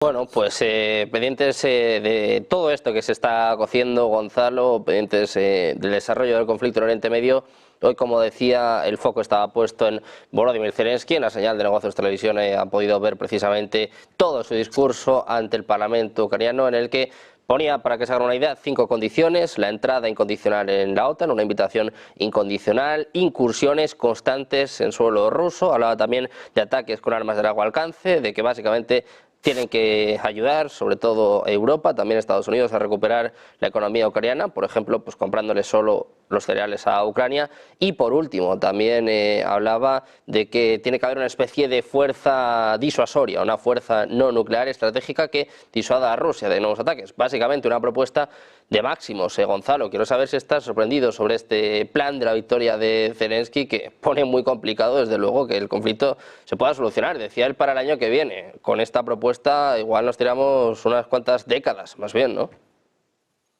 Bueno, pues pendientes de todo esto que se está cociendo, Gonzalo, pendientes del desarrollo del conflicto en Oriente Medio. Hoy, como decía, el foco estaba puesto en Volodymyr Zelensky. En la señal de negocios televisión han podido ver precisamente todo su discurso ante el Parlamento ucraniano, en el que ponía, para que se hagan una idea, 5 condiciones: la entrada incondicional en la OTAN, una invitación incondicional, incursiones constantes en suelo ruso. Hablaba también de ataques con armas de largo alcance, de que básicamente tienen que ayudar, sobre todo Europa, también Estados Unidos, a recuperar la economía ucraniana, por ejemplo, pues comprándole solo los cereales a Ucrania. Y por último, también hablaba de que tiene que haber una especie de fuerza disuasoria, una fuerza no nuclear estratégica que disuada a Rusia de nuevos ataques. Básicamente una propuesta de máximos. Gonzalo, quiero saber si estás sorprendido sobre este plan de la victoria de Zelensky, que pone muy complicado, desde luego, que el conflicto se pueda solucionar. Decía él para el año que viene. Con esta propuesta igual nos tiramos unas cuantas décadas, más bien, ¿no?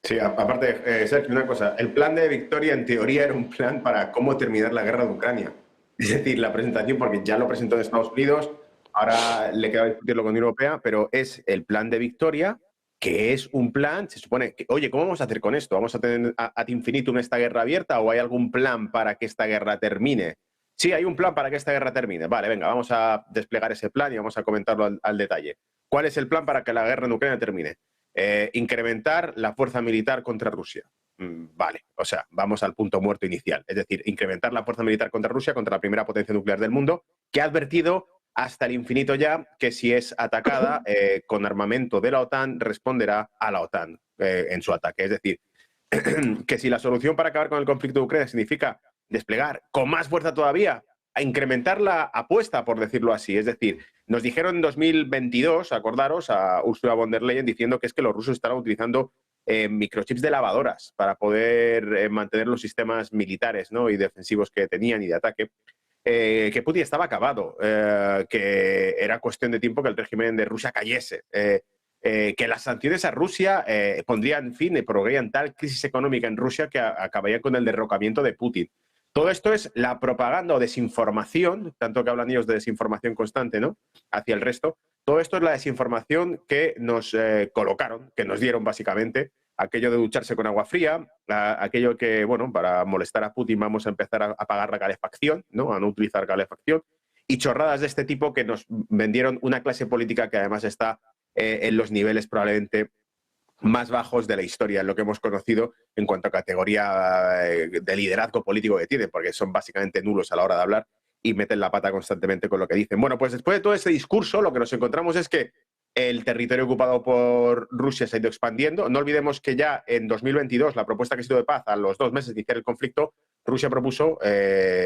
Sí, aparte, Sergio, una cosa, el plan de victoria en teoría era un plan para cómo terminar la guerra de Ucrania. Es decir, la presentación, porque ya lo presentó en Estados Unidos, ahora le queda discutirlo con la Unión Europea, pero es el plan de victoria, que es un plan, se supone que, oye, ¿cómo vamos a hacer con esto? ¿Vamos a tener ad infinitum esta guerra abierta o hay algún plan para que esta guerra termine? Sí, hay un plan para que esta guerra termine. Vale, venga, vamos a desplegar ese plan y vamos a comentarlo al detalle. ¿Cuál es el plan para que la guerra en Ucrania termine? Incrementar la fuerza militar contra Rusia. Vale, o sea, vamos al punto muerto inicial. Es decir, incrementar la fuerza militar contra Rusia, contra la primera potencia nuclear del mundo, que ha advertido hasta el infinito ya que si es atacada con armamento de la OTAN, responderá a la OTAN en su ataque. Es decir, que si la solución para acabar con el conflicto de Ucrania significa desplegar con más fuerza todavía, a incrementar la apuesta, por decirlo así. Es decir, nos dijeron en 2022, acordaros, a Ursula von der Leyen diciendo que es que los rusos estaban utilizando microchips de lavadoras para poder mantener los sistemas militares, ¿no?, y defensivos que tenían y de ataque. Que Putin estaba acabado, que era cuestión de tiempo que el régimen de Rusia cayese, que las sanciones a Rusia pondrían fin y provocarían tal crisis económica en Rusia que acabaría con el derrocamiento de Putin. Todo esto es la propaganda o desinformación, tanto que hablan ellos de desinformación constante, ¿no?, hacia el resto. Todo esto es la desinformación que nos colocaron, que nos dieron básicamente, aquello de ducharse con agua fría, aquello que, bueno, para molestar a Putin vamos a empezar a pagar la calefacción, ¿no?, a no utilizar calefacción, y chorradas de este tipo que nos vendieron una clase política que además está en los niveles probablemente más bajos de la historia, en lo que hemos conocido en cuanto a categoría de liderazgo político que tienen, porque son básicamente nulos a la hora de hablar y meten la pata constantemente con lo que dicen. Bueno, pues después de todo ese discurso, lo que nos encontramos es que el territorio ocupado por Rusia se ha ido expandiendo. No olvidemos que ya en 2022, la propuesta que ha sido de paz, a los 2 meses de iniciar el conflicto, Rusia propuso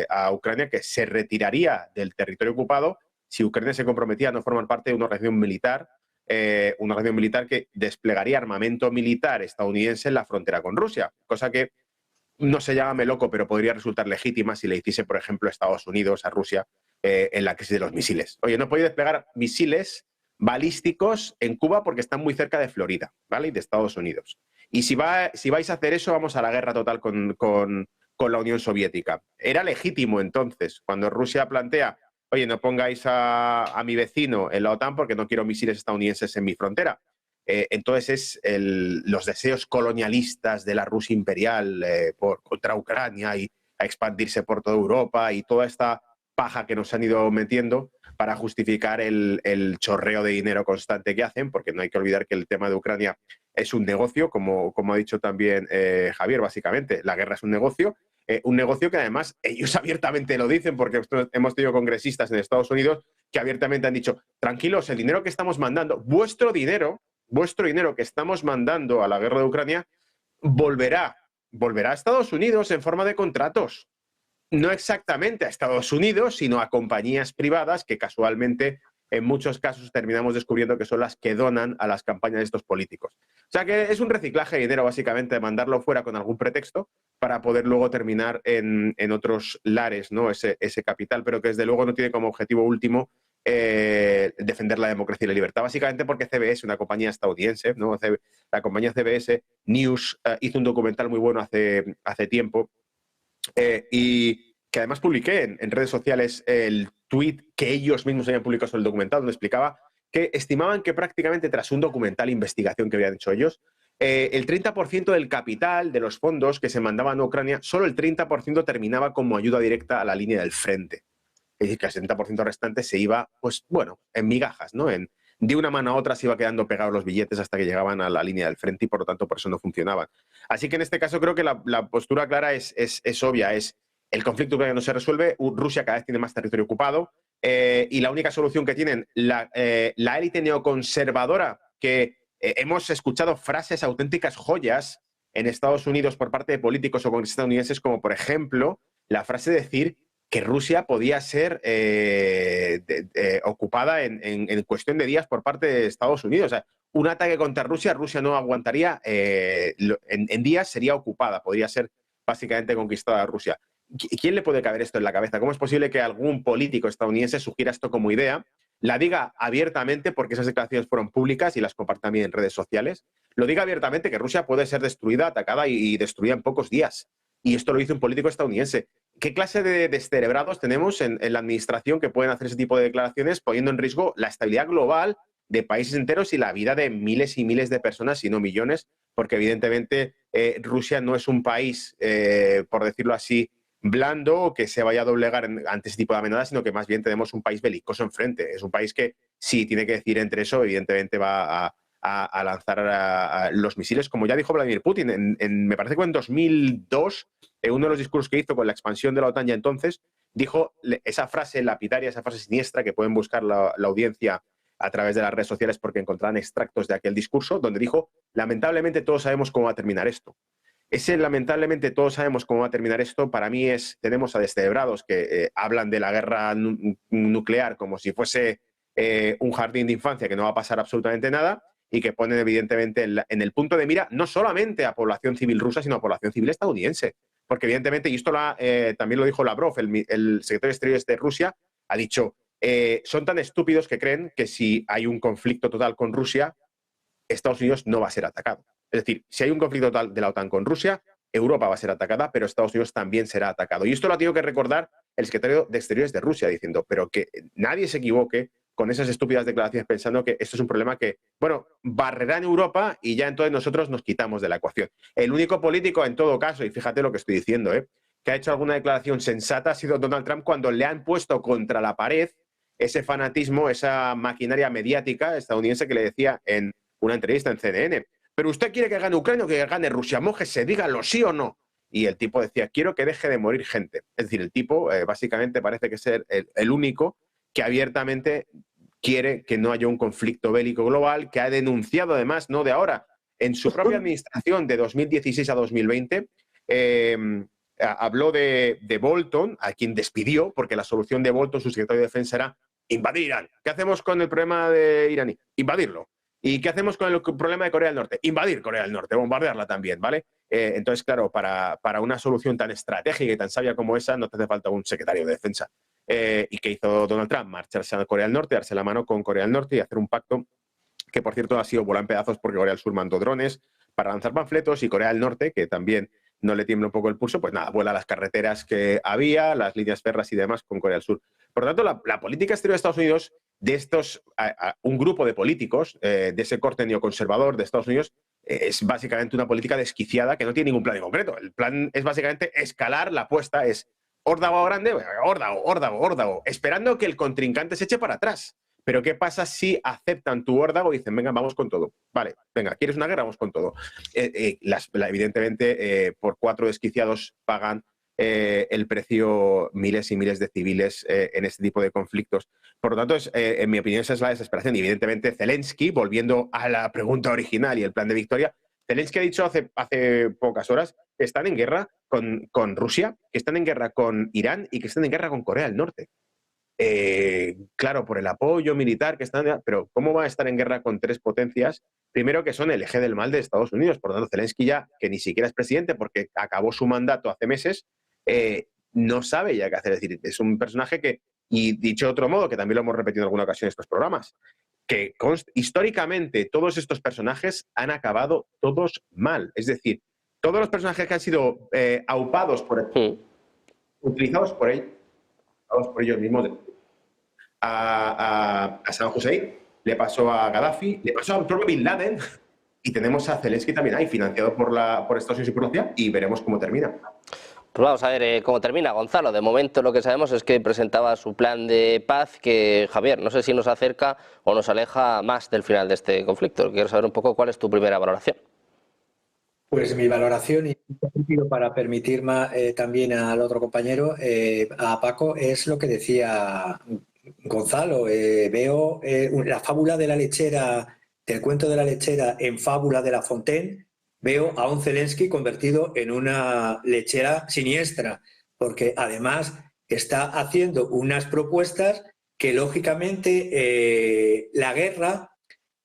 a Ucrania que se retiraría del territorio ocupado si Ucrania se comprometía a no formar parte de una organización militar que desplegaría armamento militar estadounidense en la frontera con Rusia, cosa que no se llama loco, pero podría resultar legítima si le hiciese, por ejemplo, Estados Unidos a Rusia en la crisis de los misiles. Oye, no podéis desplegar misiles balísticos en Cuba porque están muy cerca de Florida, ¿vale?, y de Estados Unidos. Y si vais a hacer eso, vamos a la guerra total con la Unión Soviética. Era legítimo entonces, cuando Rusia plantea, oye, no pongáis a mi vecino en la OTAN porque no quiero misiles estadounidenses en mi frontera. Entonces los deseos colonialistas de la Rusia imperial contra Ucrania y a expandirse por toda Europa y toda esta paja que nos han ido metiendo para justificar el chorreo de dinero constante que hacen, porque no hay que olvidar que el tema de Ucrania es un negocio, como ha dicho también Javier, básicamente. La guerra es un negocio que además ellos abiertamente lo dicen, porque hemos tenido congresistas en Estados Unidos que abiertamente han dicho, tranquilos, el dinero que estamos mandando, vuestro dinero que estamos mandando a la guerra de Ucrania, volverá a Estados Unidos en forma de contratos. No exactamente a Estados Unidos, sino a compañías privadas que casualmente en muchos casos terminamos descubriendo que son las que donan a las campañas de estos políticos. O sea que es un reciclaje de dinero, básicamente, de mandarlo fuera con algún pretexto para poder luego terminar en otros lares, ¿no?, ese capital, pero que desde luego no tiene como objetivo último defender la democracia y la libertad, básicamente porque CBS, una compañía estadounidense, ¿no?, la compañía CBS News hizo un documental muy bueno hace tiempo, y que además publiqué en redes sociales el tweet que ellos mismos habían publicado sobre el documental, donde explicaba que estimaban que prácticamente tras un documental investigación que habían hecho ellos, el 30% del capital de los fondos que se mandaban a Ucrania, solo el 30% terminaba como ayuda directa a la línea del frente. Es decir, que el 70% restante se iba, pues bueno, en migajas, ¿no? De una mano a otra se iba quedando pegados los billetes hasta que llegaban a la línea del frente y por lo tanto por eso no funcionaban. Así que en este caso creo que la postura clara es obvia, es el conflicto ucraniano no se resuelve, Rusia cada vez tiene más territorio ocupado y la única solución que tienen la élite neoconservadora, que hemos escuchado frases auténticas joyas en Estados Unidos por parte de políticos o congresistas estadounidenses, como por ejemplo la frase de decir que Rusia podía ser ocupada en cuestión de días por parte de Estados Unidos. O sea, un ataque contra Rusia, Rusia no aguantaría, en días sería ocupada, podría ser básicamente conquistada Rusia. ¿Quién le puede caber esto en la cabeza? ¿Cómo es posible que algún político estadounidense sugiera esto como idea, la diga abiertamente, porque esas declaraciones fueron públicas y las compartí también en redes sociales, lo diga abiertamente que Rusia puede ser destruida, atacada y destruida en pocos días? Y esto lo hizo un político estadounidense. ¿Qué clase de descerebrados tenemos en la administración que pueden hacer ese tipo de declaraciones poniendo en riesgo la estabilidad global de países enteros y la vida de miles y miles de personas, si no millones? Porque evidentemente Rusia no es un país, por decirlo así, blando, que se vaya a doblegar ante ese tipo de amenazas, sino que más bien tenemos un país belicoso enfrente. Es un país que, si tiene que decir entre eso, evidentemente va a lanzar los misiles, como ya dijo Vladimir Putin. Me parece que en 2002, en uno de los discursos que hizo con la expansión de la OTAN ya entonces, dijo esa frase lapidaria, esa frase siniestra, que pueden buscar la audiencia a través de las redes sociales porque encontrarán extractos de aquel discurso, donde dijo: lamentablemente todos sabemos cómo va a terminar esto. Ese lamentablemente todos sabemos cómo va a terminar esto, para mí tenemos a descerebrados que hablan de la guerra nuclear como si fuese un jardín de infancia, que no va a pasar absolutamente nada, y que ponen evidentemente en el punto de mira no solamente a población civil rusa, sino a población civil estadounidense. Porque evidentemente, y esto también lo dijo Lavrov, el secretario de Exteriores de Rusia, ha dicho, son tan estúpidos que creen que si hay un conflicto total con Rusia, Estados Unidos no va a ser atacado. Es decir, si hay un conflicto total de la OTAN con Rusia, Europa va a ser atacada, pero Estados Unidos también será atacado. Y esto lo ha tenido que recordar el secretario de Exteriores de Rusia, diciendo, pero que nadie se equivoque con esas estúpidas declaraciones pensando que esto es un problema que, bueno, barrerá en Europa y ya entonces nosotros nos quitamos de la ecuación. El único político, en todo caso, y fíjate lo que estoy diciendo, que ha hecho alguna declaración sensata ha sido Donald Trump cuando le han puesto contra la pared ese fanatismo, esa maquinaria mediática estadounidense que le decía en una entrevista en CNN, pero usted quiere que gane Ucrania o que gane Rusia, mójese, dígalo sí o no. Y el tipo decía, quiero que deje de morir gente. Es decir, el tipo básicamente parece que es el único que abiertamente quiere que no haya un conflicto bélico global, que ha denunciado además, no de ahora, en su propia administración de 2016 a 2020, habló de Bolton, a quien despidió, porque la solución de Bolton, su secretario de Defensa, era invadir Irán. ¿Qué hacemos con el problema de iraní? Invadirlo. ¿Y qué hacemos con el problema de Corea del Norte? Invadir Corea del Norte, bombardearla también, ¿vale? Entonces, claro, para una solución tan estratégica y tan sabia como esa, no te hace falta un secretario de Defensa. ¿Y qué hizo Donald Trump? Marcharse a Corea del Norte, darse la mano con Corea del Norte y hacer un pacto que, por cierto, ha sido volado en pedazos porque Corea del Sur mandó drones para lanzar panfletos y Corea del Norte, que también no le tiembla un poco el pulso, pues nada, vuela las carreteras que había, las líneas férreas y demás con Corea del Sur. Por lo tanto, la política exterior de Estados Unidos, de un grupo de políticos de ese corte neoconservador de Estados Unidos, es básicamente una política desquiciada que no tiene ningún plan en concreto. El plan es básicamente escalar, la apuesta es órdago grande, órdago, esperando que el contrincante se eche para atrás. Pero ¿qué pasa si aceptan tu órdago y dicen, venga, vamos con todo? Vale, venga, ¿quieres una guerra? Vamos con todo. Evidentemente, por 4 desquiciados pagan el precio miles y miles de civiles en este tipo de conflictos. Por lo tanto, en mi opinión, esa es la desesperación. Y evidentemente, Zelensky, volviendo a la pregunta original y el plan de victoria, Zelensky ha dicho hace pocas horas que están en guerra con Rusia, que están en guerra con Irán y que están en guerra con Corea del Norte. Claro, por el apoyo militar que están, pero ¿cómo va a estar en guerra con 3 potencias? Primero, que son el eje del mal de Estados Unidos. Por lo tanto, Zelensky ya, que ni siquiera es presidente porque acabó su mandato hace meses, no sabe ya qué hacer. Es decir, es un personaje que, y dicho de otro modo, que también lo hemos repetido en alguna ocasión en estos programas, que históricamente todos estos personajes han acabado todos mal. Es decir, todos los personajes que han sido aupados utilizados por ellos mismos, a San Hussein, le pasó a Gaddafi, le pasó al propio Bin Laden, y tenemos a Zelensky también ahí, financiado por Estados Unidos y por la CIA, y veremos cómo termina. Pues vamos a ver cómo termina, Gonzalo. De momento lo que sabemos es que presentaba su plan de paz, que, Javier, no sé si nos acerca o nos aleja más del final de este conflicto. Quiero saber un poco cuál es tu primera valoración. Pues mi valoración, y para permitir también al otro compañero, a Paco, es lo que decía Gonzalo. Veo la fábula de la lechera, del cuento de la lechera en fábula de La Fontaine. Veo a un Zelensky convertido en una lechera siniestra, porque además está haciendo unas propuestas que lógicamente la guerra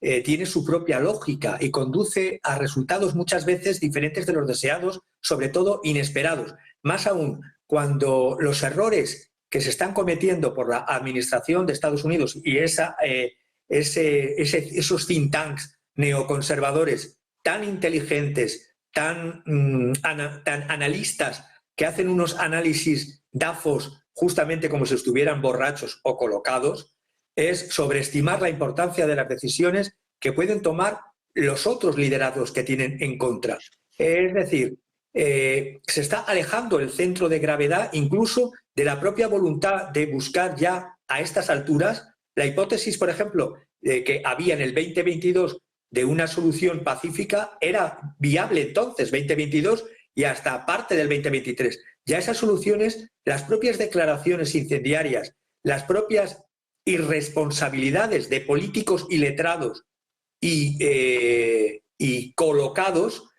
tiene su propia lógica y conduce a resultados muchas veces diferentes de los deseados, sobre todo inesperados. Más aún, cuando los errores que se están cometiendo por la administración de Estados Unidos y esos think tanks neoconservadores tan inteligentes, tan analistas, que hacen unos análisis dafos justamente como si estuvieran borrachos o colocados, es sobreestimar la importancia de las decisiones que pueden tomar los otros liderazgos que tienen en contra. Es decir, se está alejando el centro de gravedad incluso de la propia voluntad de buscar ya a estas alturas la hipótesis, por ejemplo, que había en el 2022 de una solución pacífica era viable entonces, 2022 y hasta parte del 2023. Ya esas soluciones, las propias declaraciones incendiarias, las propias irresponsabilidades de políticos y letrados y colocados,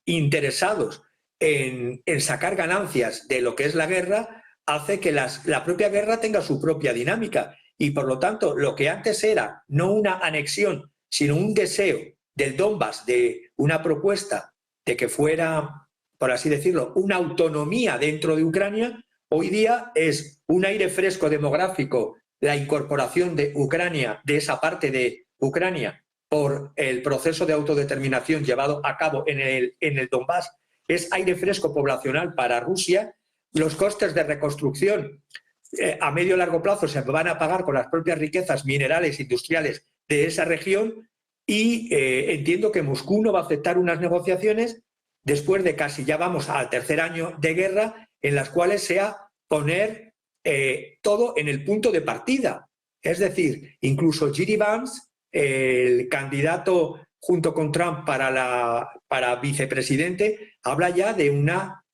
interesados en sacar ganancias de lo que es la guerra, hace que la propia guerra tenga su propia dinámica. Y por lo tanto, lo que antes era no una anexión, sino un deseo del Donbass, de una propuesta de que fuera, por así decirlo, una autonomía dentro de Ucrania, hoy día es un aire fresco demográfico, la incorporación de Ucrania, de esa parte de Ucrania, por el proceso de autodeterminación llevado a cabo en el Donbass, es aire fresco poblacional para Rusia. Los costes de reconstrucción a medio y largo plazo se van a pagar con las propias riquezas minerales industriales de esa región y entiendo que Moscú no va a aceptar unas negociaciones después de casi ya vamos al tercer año de guerra en las cuales sea poner todo en el punto de partida. Es decir, incluso J.D. Vance, el candidato junto con Trump para vicepresidente, habla ya de una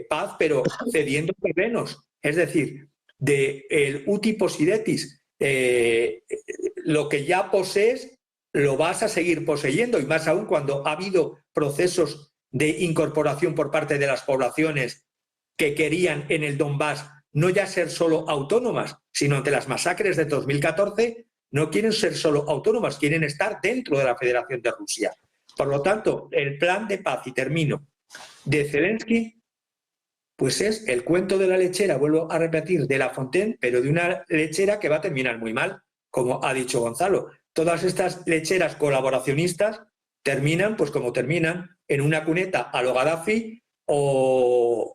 paz, pero cediendo terrenos. Es decir, de el uti possidetis, lo que ya posees lo vas a seguir poseyendo, y más aún cuando ha habido procesos de incorporación por parte de las poblaciones que querían en el Donbass no ya ser solo autónomas, sino ante las masacres de 2014 no quieren ser solo autónomas, quieren estar dentro de la Federación de Rusia. Por lo tanto, el plan de paz, y termino, de Zelensky, pues es el cuento de la lechera, vuelvo a repetir, de La Fontaine, pero de una lechera que va a terminar muy mal, como ha dicho Gonzalo. Todas estas lecheras colaboracionistas terminan, pues como terminan, en una cuneta a lo Gaddafi o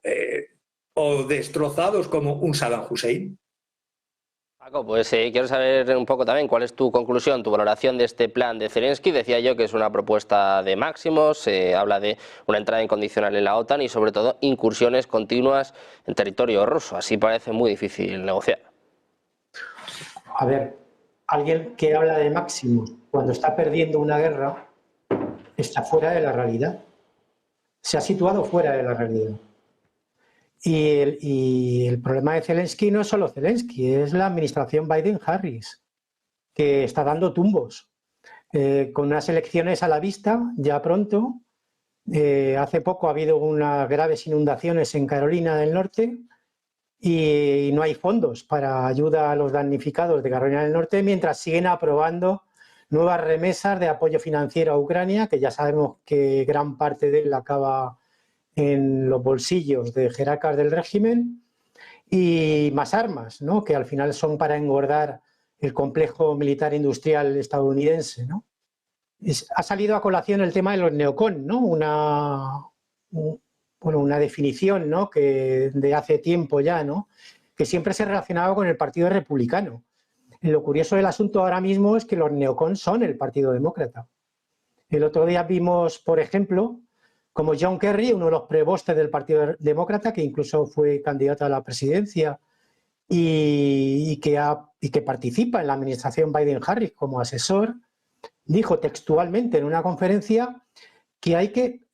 destrozados como un Saddam Hussein. Paco, pues quiero saber un poco también cuál es tu conclusión, tu valoración de este plan de Zelensky. Decía yo que es una propuesta de máximos, habla de una entrada incondicional en la OTAN y sobre todo incursiones continuas en territorio ruso. Así parece muy difícil negociar. A ver, alguien que habla de máximos cuando está perdiendo una guerra está fuera de la realidad. Se ha situado fuera de la realidad. Y el problema de Zelensky no es solo Zelensky, es la administración Biden-Harris, que está dando tumbos. Con unas elecciones a la vista, ya pronto, hace poco ha habido unas graves inundaciones en Carolina del Norte y no hay fondos para ayuda a los damnificados de Carolina del Norte, mientras siguen aprobando nuevas remesas de apoyo financiero a Ucrania, que ya sabemos que gran parte de él acaba en los bolsillos de jerarcas del régimen, y más armas, ¿no?, que al final son para engordar el complejo militar industrial estadounidense, ¿no? Ha salido a colación el tema de los neocon, ¿no? Una definición, ¿no?, que de hace tiempo ya, ¿no?, que siempre se relacionaba con el Partido Republicano. Lo curioso del asunto ahora mismo es que los neocons son el Partido Demócrata. El otro día vimos, por ejemplo, como John Kerry, uno de los prebostes del Partido Demócrata, que incluso fue candidato a la presidencia y que participa en la administración Biden-Harris como asesor, dijo textualmente en una conferencia que hay que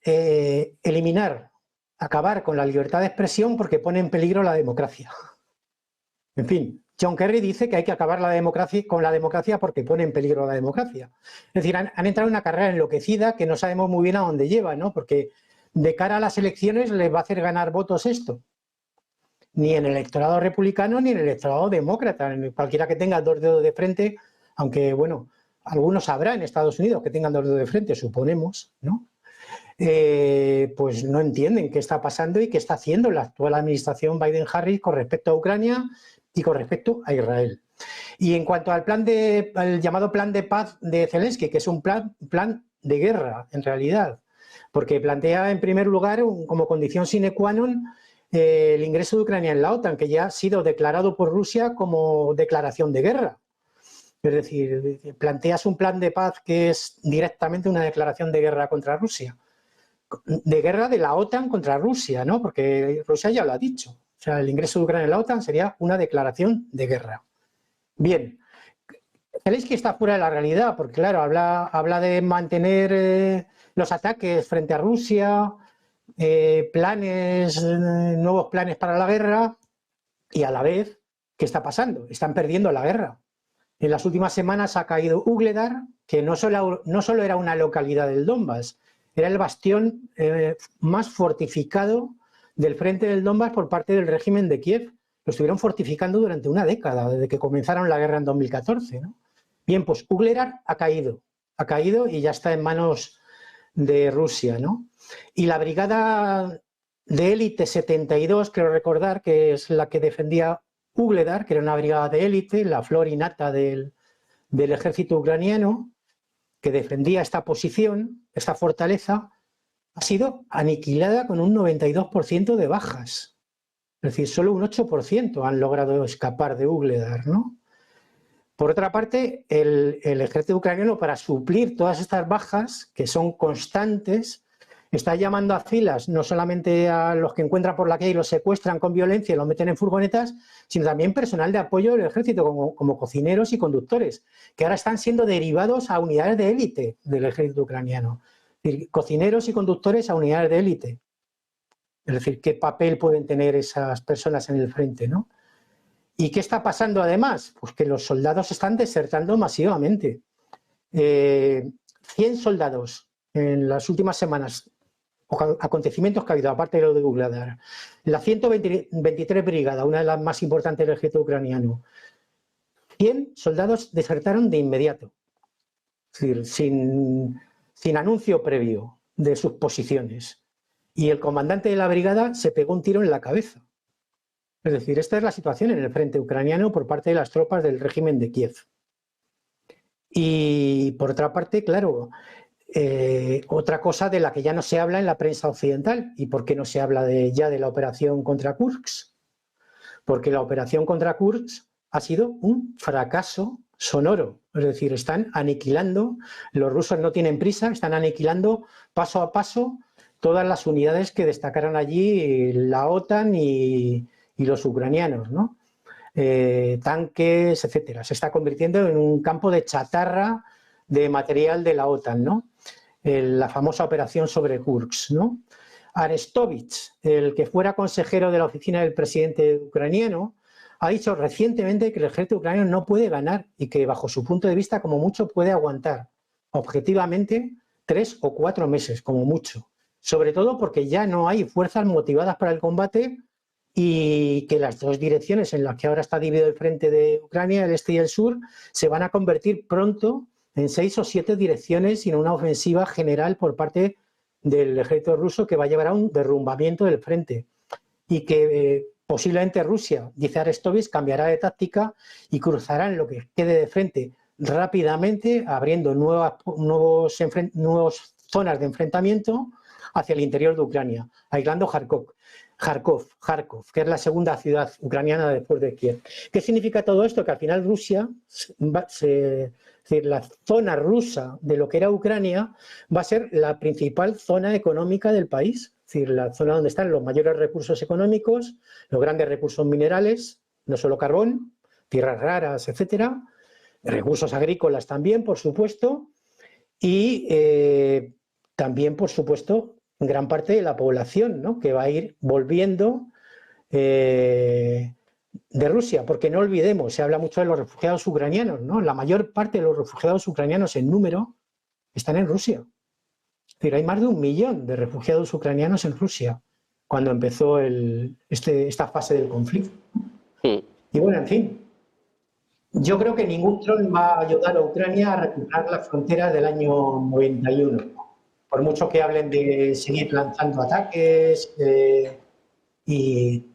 acabar con la libertad de expresión porque pone en peligro la democracia. En fin, John Kerry dice que hay que acabar con la democracia porque pone en peligro la democracia. Es decir, han entrado en una carrera enloquecida que no sabemos muy bien a dónde lleva, ¿no? Porque de cara a las elecciones les va a hacer ganar votos esto. Ni en el electorado republicano ni en el electorado demócrata. Cualquiera que tenga dos dedos de frente, aunque, bueno, algunos habrá en Estados Unidos que tengan dos dedos de frente, suponemos, ¿no? Pues no entienden qué está pasando y qué está haciendo la actual administración Biden-Harris con respecto a Ucrania y con respecto a Israel. Y en cuanto al llamado plan de paz de Zelensky, que es un plan de guerra, en realidad, porque plantea en primer lugar como condición sine qua non el ingreso de Ucrania en la OTAN, que ya ha sido declarado por Rusia como declaración de guerra. Es decir, planteas un plan de paz que es directamente una declaración de guerra contra Rusia. De guerra de la OTAN contra Rusia, ¿no? Porque Rusia ya lo ha dicho. O sea, el ingreso de Ucrania en la OTAN sería una declaración de guerra. Bien, Zelensky está fuera de la realidad, porque claro, habla de mantener los ataques frente a Rusia, nuevos planes para la guerra, y a la vez, ¿qué está pasando? Están perdiendo la guerra. En las últimas semanas ha caído Ugledar, que no solo era una localidad del Donbass, era el bastión más fortificado del frente del Donbass por parte del régimen de Kiev. Lo estuvieron fortificando durante una década, desde que comenzaron la guerra en 2014, ¿no? Bien, pues Ugledar ha caído y ya está en manos de Rusia, ¿no? Y la brigada de élite 72, quiero recordar, que es la que defendía Ugledar, que era una brigada de élite, la flor y nata del ejército ucraniano, que defendía esta posición, esta fortaleza, ha sido aniquilada con un 92% de bajas. Es decir, solo un 8% han logrado escapar de Ugledar, ¿no? Por otra parte, el ejército ucraniano, para suplir todas estas bajas, que son constantes, está llamando a filas no solamente a los que encuentran por la calle y los secuestran con violencia y los meten en furgonetas, sino también personal de apoyo del ejército, como cocineros y conductores, que ahora están siendo derivados a unidades de élite del ejército ucraniano. Es decir, cocineros y conductores a unidades de élite. Es decir, ¿qué papel pueden tener esas personas en el frente, ¿no? ¿Y qué está pasando además? Pues que los soldados están desertando masivamente. 100 soldados en las últimas semanas, acontecimientos que ha habido, aparte de lo de Ugledar. La 123 Brigada, una de las más importantes del ejército ucraniano. 100 soldados desertaron de inmediato, es decir, sin anuncio previo de sus posiciones. Y el comandante de la brigada se pegó un tiro en la cabeza. Es decir, esta es la situación en el frente ucraniano por parte de las tropas del régimen de Kiev. Y por otra parte, claro, otra cosa de la que ya no se habla en la prensa occidental. ¿Y por qué no se habla ya de la operación contra Kursk? Porque la operación contra Kursk ha sido un fracaso sonoro. Es decir, están aniquilando, los rusos no tienen prisa, están aniquilando paso a paso todas las unidades que destacaron allí la OTAN y los ucranianos, ¿no? Tanques, etcétera. Se está convirtiendo en un campo de chatarra de material de la OTAN, ¿no? La famosa operación sobre Kursk, ¿no? Arestovich, el que fuera consejero de la oficina del presidente ucraniano, ha dicho recientemente que el ejército ucraniano no puede ganar y que bajo su punto de vista como mucho puede aguantar objetivamente 3 o 4 meses como mucho, sobre todo porque ya no hay fuerzas motivadas para el combate y que las dos direcciones en las que ahora está dividido el frente de Ucrania, el este y el sur, se van a convertir pronto en 6 o 7 direcciones y en una ofensiva general por parte del ejército ruso que va a llevar a un derrumbamiento del frente y que posiblemente Rusia, dice Arestovich, cambiará de táctica y cruzarán lo que quede de frente rápidamente, abriendo nuevas zonas de enfrentamiento hacia el interior de Ucrania, aislando Kharkov. Kharkov, que es la segunda ciudad ucraniana después de Kiev. ¿Qué significa todo esto? Que al final Rusia, es decir, la zona rusa de lo que era Ucrania, va a ser la principal zona económica del país. Es decir, la zona donde están los mayores recursos económicos, los grandes recursos minerales, no solo carbón, tierras raras, etcétera, recursos agrícolas también, por supuesto, y también, por supuesto, gran parte de la población, ¿no?, que va a ir volviendo de Rusia, porque no olvidemos, se habla mucho de los refugiados ucranianos, ¿no? La mayor parte de los refugiados ucranianos en número están en Rusia. Es decir, hay más de 1 millón de refugiados ucranianos en Rusia cuando empezó esta fase del conflicto. Sí. Y bueno, en fin, yo creo que ningún dron va a ayudar a Ucrania a recuperar las fronteras del año 91. Por mucho que hablen de seguir lanzando ataques y,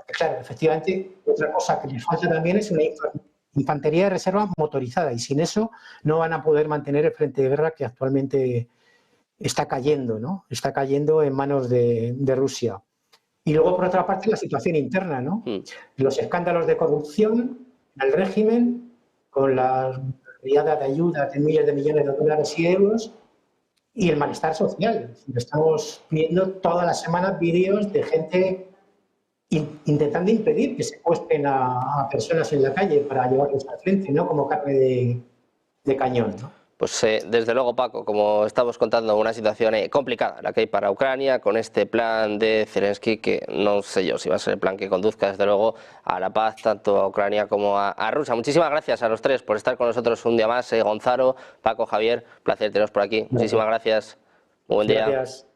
claro, efectivamente, otra cosa que les falta también es una infantería de reserva motorizada, y sin eso no van a poder mantener el frente de guerra que actualmente está cayendo, ¿no? Está cayendo en manos de Rusia. Y luego, por otra parte, la situación interna, ¿no? Los escándalos de corrupción en el régimen, con las riadas de ayuda de miles de millones de dólares y euros, y el malestar social. Estamos viendo todas las semanas vídeos de gente intentando impedir que secuestren a personas en la calle para llevarlos al frente, ¿no?, como carne de cañón, ¿no? Pues desde luego, Paco, como estamos contando, una situación complicada la que hay para Ucrania con este plan de Zelensky, que no sé yo si va a ser el plan que conduzca desde luego a la paz tanto a Ucrania como a Rusia. Muchísimas gracias a los tres por estar con nosotros un día más. Gonzalo, Paco, Javier, placer teneros por aquí. Muchísimas gracias. Muy buen día. Gracias.